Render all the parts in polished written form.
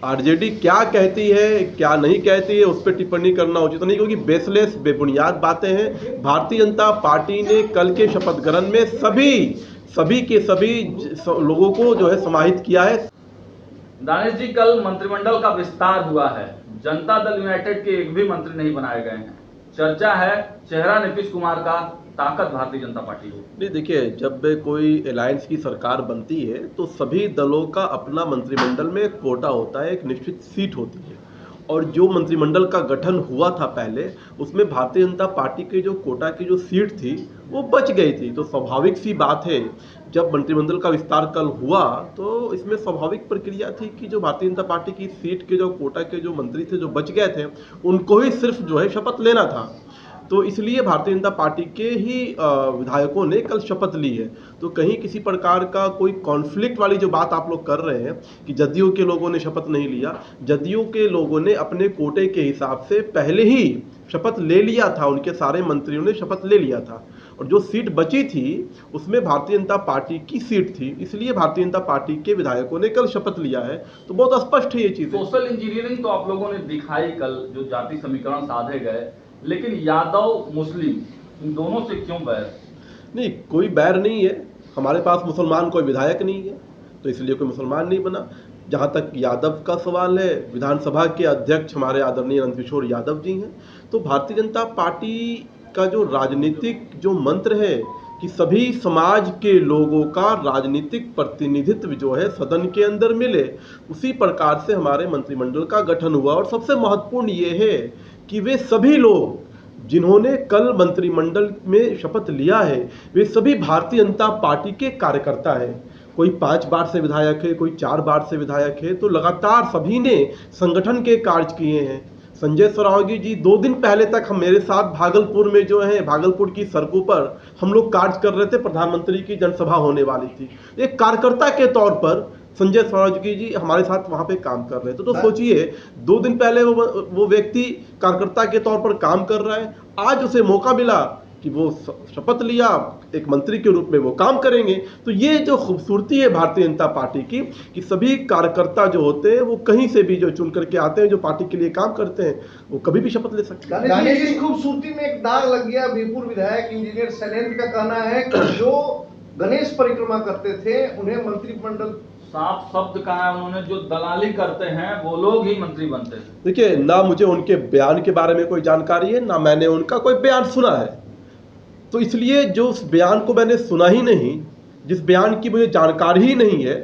RJD क्या कहती है क्या नहीं कहती है उस पर टिप्पणी करना उचित नहीं, क्योंकि बेसलेस बेबुनियाद बातें हैं। भारतीय जनता पार्टी ने कल के शपथ ग्रहण में सभी के सभी लोगों को जो है समाहित किया है। दानिश जी, कल मंत्रिमंडल का विस्तार हुआ है, जनता दल यूनाइटेड के एक भी मंत्री नहीं बनाए गए हैं। चर्चा है चेहरा नीतीश कुमार का, ताकत भारतीय जनता पार्टी को। नहीं, देखिए, जब कोई अलायंस की सरकार बनती है तो सभी दलों का अपना मंत्रिमंडल में एक कोटा होता है, एक निश्चित सीट होती है। और जो मंत्रिमंडल का गठन हुआ था पहले, उसमें भारतीय जनता पार्टी के जो कोटा की जो सीट थी वो बच गई थी। तो स्वाभाविक सी बात है, जब मंत्रिमंडल का विस्तार कल हुआ तो इसमें स्वाभाविक प्रक्रिया थी कि जो भारतीय जनता पार्टी की सीट के जो कोटा के जो मंत्री थे जो बच गए थे, उनको ही सिर्फ जो है शपथ लेना था। तो इसलिए भारतीय जनता पार्टी के ही विधायकों ने कल शपथ ली है। तो कहीं किसी प्रकार का कोई कॉन्फ्लिक्ट वाली जो बात आप लोग कर रहे हैं कि जदयू के लोगों ने शपथ नहीं लिया, जदयू के लोगों ने अपने कोटे के हिसाब से पहले ही शपथ ले लिया था, उनके सारे मंत्रियों ने शपथ ले लिया था। और जो सीट बची थी उसमें भारतीय जनता पार्टी की सीट थी, इसलिए भारतीय जनता पार्टी के विधायकों ने कल शपथ लिया है। तो बहुत स्पष्ट है ये चीज़। सोशल इंजीनियरिंग तो आप लोगों ने दिखाई कल, जो जाति समीकरण साधे गए, लेकिन यादव मुस्लिम इन दोनों से क्यों बैर? नहीं, कोई बैर नहीं है। हमारे पास मुसलमान कोई विधायक नहीं है तो इसलिए कोई मुसलमान नहीं बना। जहाँ तक यादव का सवाल है, विधानसभा के अध्यक्ष हमारे आदरणीय अनंत किशोर यादव जी हैं। तो भारतीय जनता पार्टी का जो राजनीतिक जो मंत्र है कि सभी समाज के लोगों का राजनीतिक प्रतिनिधित्व जो है सदन के अंदर मिले, उसी प्रकार से हमारे मंत्रिमंडल का गठन हुआ। और सबसे महत्वपूर्ण ये है कि वे सभी लोग जिन्होंने कल मंत्रिमंडल में शपथ लिया है वे सभी भारतीय जनता पार्टी के कार्यकर्ता हैं। कोई 5 बार से विधायक है, कोई 4 बार से विधायक है। तो लगातार सभी ने संगठन के कार्य किए हैं। संजय सरावगी जी 2 दिन पहले तक हम मेरे साथ भागलपुर में जो है, भागलपुर की सड़कों पर हम लोग कार्य कर रहे थे। प्रधानमंत्री की जनसभा होने वाली थी, एक कार्यकर्ता के तौर पर संजय सरावगी जी हमारे साथ वहां पे काम कर रहे थे। तो सोचिए, 2 दिन पहले वो व्यक्ति कार्यकर्ता के तौर पर काम कर रहा है, आज उसे मौका मिला कि वो शपथ लिया, एक मंत्री के रूप में वो काम करेंगे। तो ये जो खूबसूरती है भारतीय जनता पार्टी की कि सभी कार्यकर्ता जो होते हैं वो कहीं से भी जो चुन करके आते हैं, जो पार्टी के लिए काम करते हैं, वो कभी भी शपथ ले सकते हैं। इस खूबसूरती में एक दाग लग गया। बीरपुर विधायक इंजीनियर शैलेंद्र का कहना है कि जो गणेश परिक्रमा करते थे उन्हें मंत्रिमंडल, साफ शब्द कहा है उन्होंने, जो दलाली करते हैं वो लोग ही मंत्री बनते हैं। देखिए, ना मुझे उनके बयान के बारे में कोई जानकारी है, ना मैंने उनका कोई बयान सुना है। तो इसलिए जो उस बयान को मैंने सुना ही नहीं, जिस बयान की मुझे जानकारी ही नहीं है,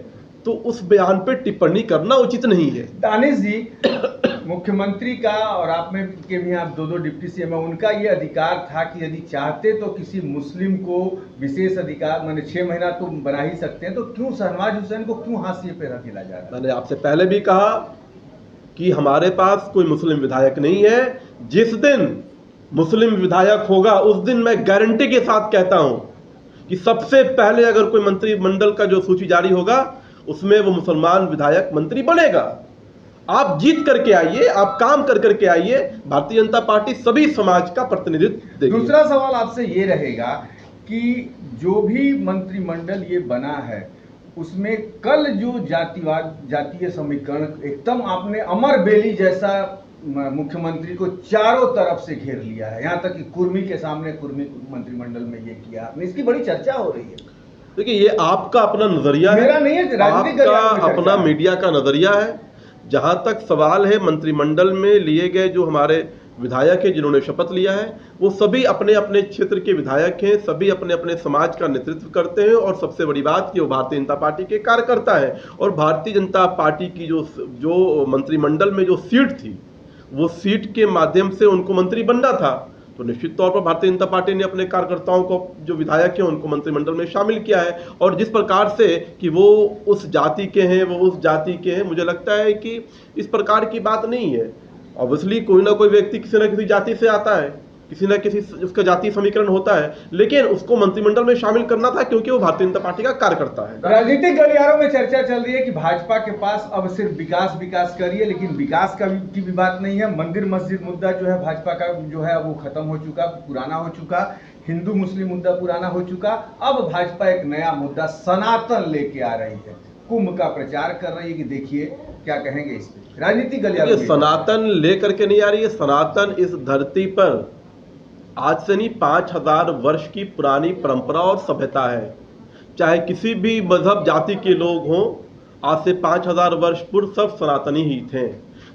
तो उस बयान पे टिप्पणी करना उचित नहीं है। दानिश जी, मुख्यमंत्री का और आप में के भी आप 2 डिप्टी सीएम है, उनका ये अधिकार था कि यदि चाहते तो किसी मुस्लिम को विशेष अधिकार, मैंने 6 महीना तो बना ही सकते हैं। तो क्यों शहनवाज हुसैन को क्यों हाशिए पे रखेला जा रहा है? मैंने आपसे पहले भी कहा कि हमारे पास कोई मुस्लिम विधायक नहीं है। जिस दिन मुस्लिम विधायक होगा उस दिन मैं गारंटी के साथ कहता हूं कि सबसे पहले अगर कोई मंत्रिमंडल का जो सूची जारी होगा उसमें वो मुसलमान विधायक मंत्री बनेगा। आप जीत करके आइए, आप काम कर करके आइए, भारतीय जनता पार्टी सभी समाज का प्रतिनिधित्व देगी। दूसरा सवाल आपसे ये रहेगा कि जो भी मंत्रिमंडल ये बना है उसमें कल जो जातिवाद, जातीय समीकरण, एकदम आपने अमर बेली जैसा मुख्यमंत्री को चारों तरफ से घेर लिया है। यहाँ तक कि कुर्मी के सामने कुर्मी मंत्रिमंडल में ये किया आपने, इसकी बड़ी चर्चा हो रही है। देखिए, ये आपका अपना नजरिया है, मेरा नहीं है, राजनीतिक आपका अपना मीडिया का नजरिया है। जहां तक सवाल है, मंत्रिमंडल में लिए गए जो हमारे विधायक हैं जिन्होंने शपथ लिया है, वो सभी अपने अपने क्षेत्र के विधायक हैं, सभी अपने अपने समाज का नेतृत्व करते हैं। और सबसे बड़ी बात कि वो भारतीय जनता पार्टी के कार्यकर्ता हैं। और भारतीय जनता पार्टी की जो मंत्रिमंडल में जो सीट थी, वो सीट के माध्यम से उनको मंत्री बनना था। तो निश्चित तौर पर भारतीय जनता पार्टी ने अपने कार्यकर्ताओं को, जो विधायक हैं, उनको मंत्रिमंडल में शामिल किया है। और जिस प्रकार से कि वो उस जाति के हैं, वो उस जाति के हैं, मुझे लगता है कि इस प्रकार की बात नहीं है। ऑब्वियसली कोई ना कोई व्यक्ति किसी न किसी जाति से आता है, किसी न किसी उसका जातीय समीकरण होता है, लेकिन उसको मंत्रिमंडल में शामिल करना था क्योंकि वो भारतीय जनता पार्टी का कार्यकर्ता है। राजनीतिक गलियारों में चर्चा चल रही है कि भाजपा के पास अब सिर्फ विकास विकास करिए, लेकिन विकास की भी बात नहीं है। मंदिर मस्जिद मुद्दा जो है भाजपा का जो है वो खत्म हो चुका, पुराना हो चुका। हिंदू मुस्लिम मुद्दा पुराना हो चुका। अब भाजपा एक नया मुद्दा सनातन लेके आ रही है। कुंभ का प्रचार कर रही है कि देखिए क्या कहेंगे इस पे, राजनीतिक ये गलियारा सनातन लेकर के नहीं आ रही है। सनातन इस धरती पर आज से नहीं 5000 वर्ष की पुरानी परंपरा और सभ्यता है। चाहे किसी भी मजहब जाति के लोग हों, आज से 5000 वर्ष पूर्व सब सनातनी ही थे।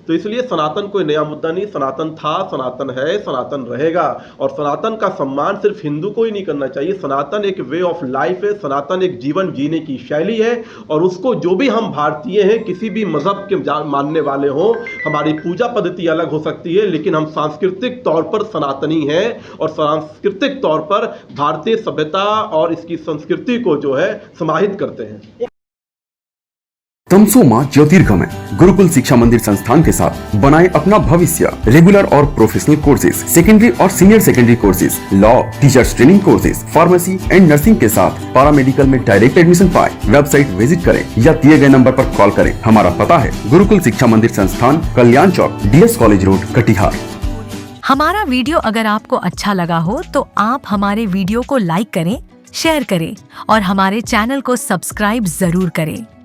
तो इसलिए सनातन कोई नया मुद्दा नहीं, सनातन था, सनातन है, सनातन रहेगा। और सनातन का सम्मान सिर्फ हिंदू को ही नहीं करना चाहिए। सनातन एक वे ऑफ लाइफ है, सनातन एक जीवन जीने की शैली है। और उसको जो भी हम भारतीय हैं, किसी भी मजहब के मानने वाले हों, हमारी पूजा पद्धति अलग हो सकती है, लेकिन हम सांस्कृतिक तौर पर सनातनी हैं और सांस्कृतिक तौर पर भारतीय सभ्यता और इसकी संस्कृति को जो है समाहित करते हैं। तमसो ज्योतिर्गमय गुरुकुल शिक्षा मंदिर संस्थान के साथ बनाए अपना भविष्य। रेगुलर और प्रोफेशनल कोर्सेज, सेकेंडरी और senior secondary courses, law, teachers training courses, pharmacy and nursing के साथ पैरामेडिकल में डायरेक्ट एडमिशन पाए। वेबसाइट विजिट करें या दिए गए नंबर पर कॉल करें। हमारा पता है गुरुकुल शिक्षा मंदिर संस्थान, कल्याण चौक, DS कॉलेज रोड, कटिहार। हमारा वीडियो अगर आपको अच्छा लगा हो तो आप हमारे वीडियो को लाइक करें, शेयर करें और हमारे चैनल को सब्सक्राइब जरूर करें।